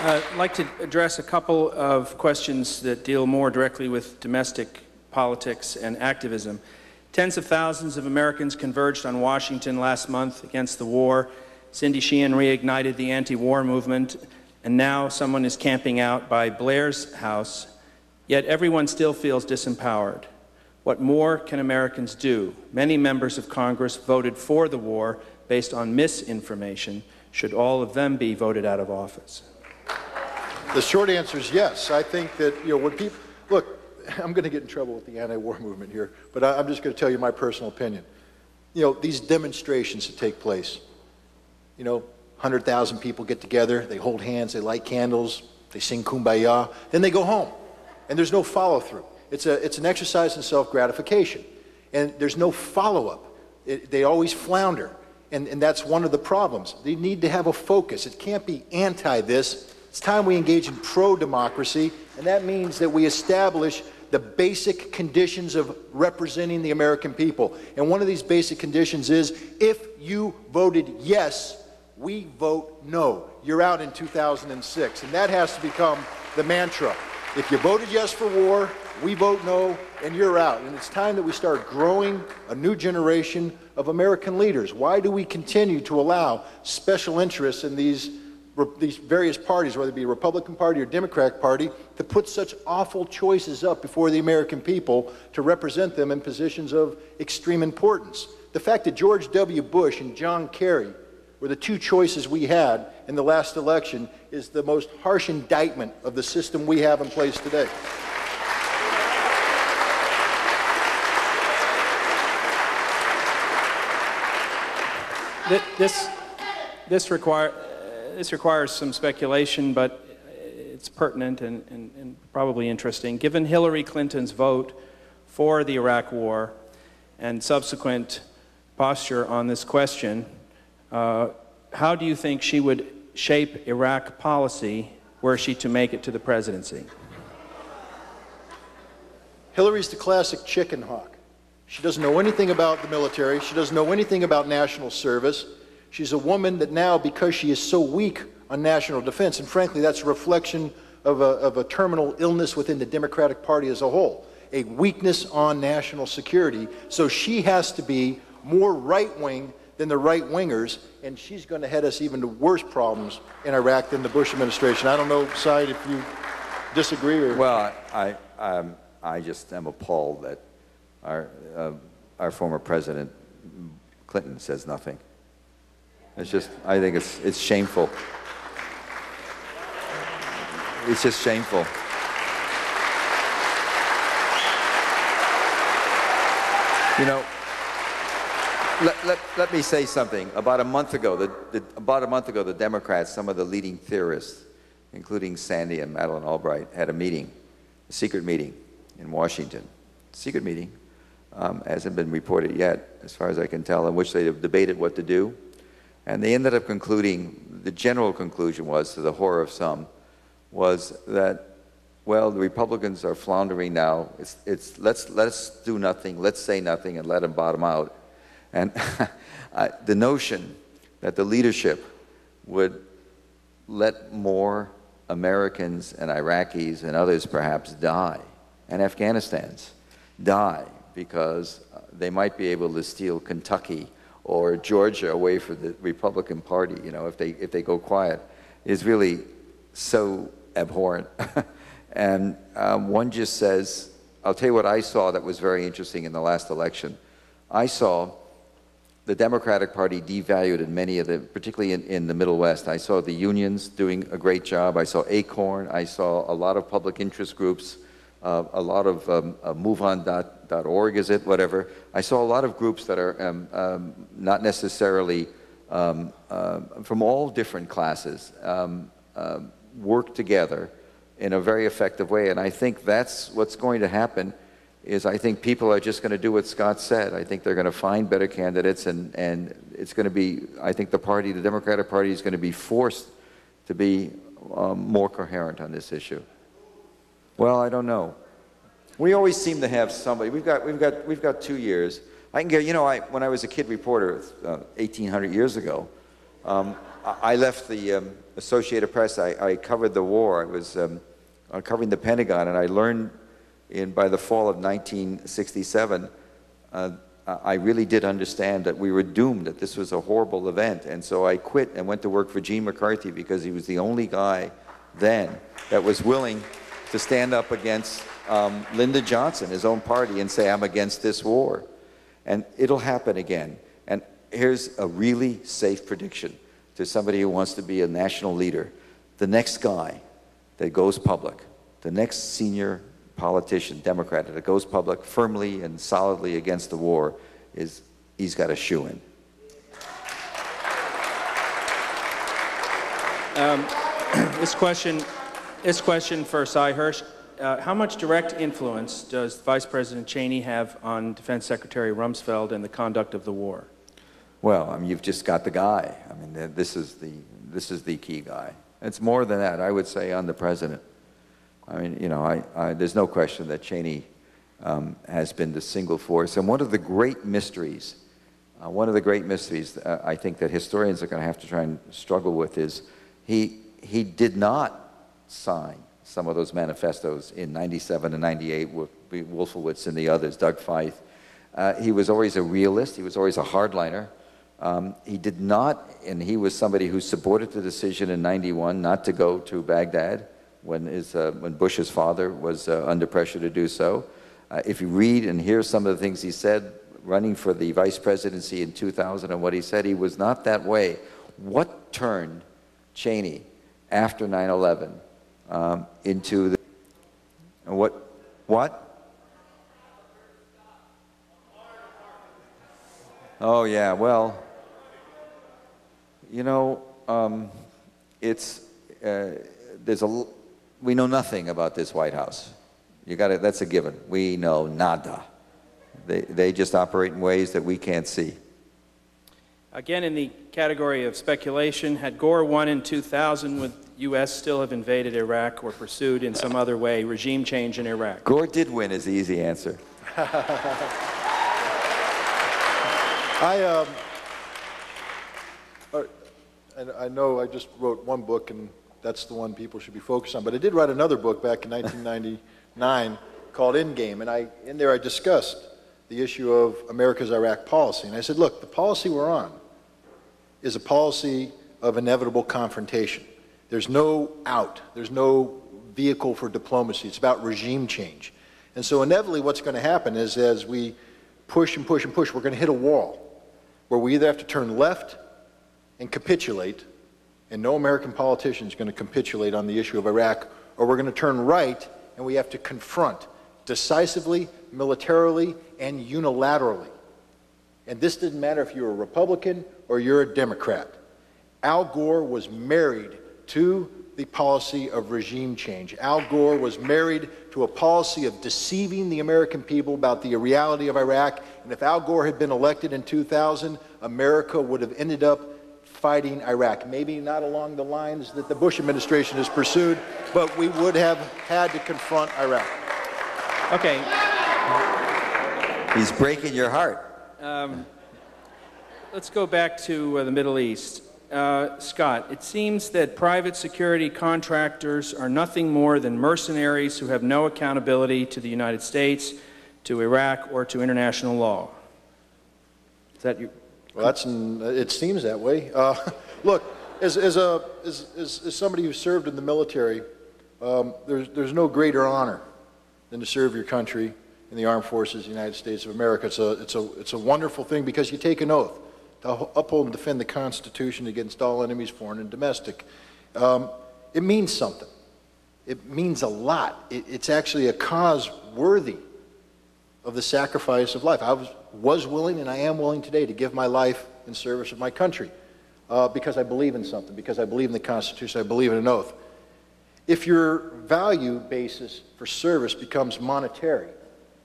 I'd like to address a couple of questions that deal more directly with domestic politics and activism. Tens of thousands of Americans converged on Washington last month against the war. Cindy Sheehan reignited the anti-war movement, and now someone is camping out by Blair's house, yet everyone still feels disempowered. What more can Americans do? Many members of Congress voted for the war based on misinformation. Should all of them be voted out of office? The short answer is yes. I think that, when people, look, I'm going to get in trouble with the anti-war movement here, but I'm just going to tell you my personal opinion. These demonstrations that take place, 100,000 people get together, they hold hands, they light candles, they sing Kumbaya, then they go home, and there's no follow-through. It's an exercise in self-gratification, and there's no follow-up. They always flounder, and that's one of the problems. They need to have a focus. It can't be anti-this. It's time we engage in pro-democracy, and that means that we establish the basic conditions of representing the American people. And one of these basic conditions is, if you voted yes, we vote no. You're out in 2006, and that has to become the mantra. If you voted yes for war, we vote no, and you're out. And it's time that we start growing a new generation of American leaders. Why do we continue to allow special interests in these various parties, whether it be a Republican Party or Democratic Party, to put such awful choices up before the American people to represent them in positions of extreme importance? The fact that George W. Bush and John Kerry were the two choices we had in the last election is the most harsh indictment of the system we have in place today. This requires some speculation, but it's pertinent and probably interesting. Given Hillary Clinton's vote for the Iraq War and subsequent posture on this question, how do you think she would shape Iraq policy were she to make it to the presidency? Hillary's the classic chicken hawk. She doesn't know anything about the military. She doesn't know anything about national service. She's a woman that now, because she is so weak on national defense, and frankly, that's a reflection of a terminal illness within the Democratic Party as a whole, a weakness on national security. So she has to be more right-wing than the right-wingers, and she's going to head us even to worse problems in Iraq than the Bush administration. I don't know, Syed, if you disagree or... Well, I just am appalled that our former President Clinton says nothing. It's just, I think it's shameful. It's just shameful. Let me say something. About a month ago, the Democrats, some of the leading theorists, including Sandy and Madeleine Albright, had a secret meeting in Washington. Secret meeting, hasn't been reported yet, as far as I can tell, in which they have debated what to do. And they ended up concluding, the general conclusion was, to the horror of some, was that, well, the Republicans are floundering now. Let's do nothing, let's say nothing, and let them bottom out. And the notion that the leadership would let more Americans and Iraqis and others perhaps die, and Afghanistans die, because they might be able to steal Kentucky or Georgia away from the Republican Party, if they go quiet, is really so abhorrent. And one just says, I'll tell you what I saw that was very interesting in the last election. I saw the Democratic Party devalued in many of the, particularly in the Middle West. I saw the unions doing a great job. I saw ACORN. I saw a lot of public interest groups, a lot of MoveOn.org, is it, whatever. I saw a lot of groups that are not necessarily from all different classes work together in a very effective way. And I think that's what's going to happen, is I think people are just going to do what Scott said. I think they're going to find better candidates, and it's going to be, I think the Democratic Party is going to be forced to be more coherent on this issue. Well, I don't know. We always seem to have somebody. We've got 2 years. I can get, when I was a kid reporter 1,800 years ago, I left the Associated Press. I covered the war. I was covering the Pentagon, and I learned by the fall of 1967, I really did understand that we were doomed, that this was a horrible event. And so I quit and went to work for Gene McCarthy because he was the only guy then that was willing to stand up against Lyndon Johnson, his own party, and say, I'm against this war. And it'll happen again. And here's a really safe prediction to somebody who wants to be a national leader. The next guy that goes public, the next senior politician, Democrat, that goes public firmly and solidly against the war, he's got a shoe-in. This question for Sy Hersch. How much direct influence does Vice President Cheney have on Defense Secretary Rumsfeld and the conduct of the war? Well, I mean, you've just got the guy. I mean, this is the key guy. It's more than that, I would say, on the president. I mean, you know, there's no question that Cheney has been the single force. And one of the great mysteries, I think that historians are going to have to try and struggle with is he did not sign some of those manifestos in 97 and 98 with Wolfowitz and the others, Doug Feith. He was always a realist. He was always a hardliner. He did not, and he was somebody who supported the decision in 91 not to go to Baghdad when Bush's father was under pressure to do so. If you read and hear some of the things he said running for the vice presidency in 2000 and what he said, he was not that way. What turned Cheney after 9/11 into the... What? Oh, yeah, well, you know, we know nothing about this White House. That's a given. We know nada. They just operate in ways that we can't see. Again, in the category of speculation, had Gore won in 2000, would U.S. still have invaded Iraq or pursued in some other way regime change in Iraq? Gore did win is the easy answer. I know I just wrote one book, and that's the one people should be focused on, but I did write another book back in 1999 called Endgame, and in there I discussed the issue of America's Iraq policy. And I said, look, the policy we're on is a policy of inevitable confrontation. There's no out. There's no vehicle for diplomacy. It's about regime change. And so inevitably what's going to happen is as we push and push and push, we're going to hit a wall where we either have to turn left and capitulate, and no American politician is going to capitulate on the issue of Iraq, or we're going to turn right and we have to confront decisively, militarily, and unilaterally. And this didn't matter if you're a Republican or you're a Democrat. Al Gore was married to the policy of regime change. Al Gore was married to a policy of deceiving the American people about the reality of Iraq. And if Al Gore had been elected in 2000, America would have ended up fighting Iraq. Maybe not along the lines that the Bush administration has pursued, but we would have had to confront Iraq. Okay. He's breaking your heart. Let's go back to the Middle East. Scott, it seems that private security contractors are nothing more than mercenaries who have no accountability to the United States, to Iraq, or to international law. Is that your... Well, it seems that way. Look, as somebody who served in the military, there's no greater honor than to serve your country in the armed forces of the United States of America. It's a wonderful thing because you take an oath to uphold and defend the Constitution against all enemies, foreign and domestic. It means something. It means a lot. It's actually a cause worthy of the sacrifice of life. I was willing, and I am willing today, to give my life in service of my country because I believe in something, because I believe in the Constitution, I believe in an oath. If your value basis for service becomes monetary,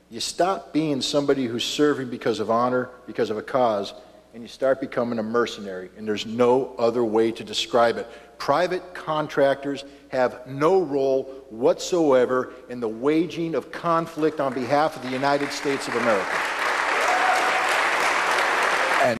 you stop being somebody who's serving because of honor, because of a cause, and you start becoming a mercenary, and there's no other way to describe it. Private contractors have no role whatsoever in the waging of conflict on behalf of the United States of America.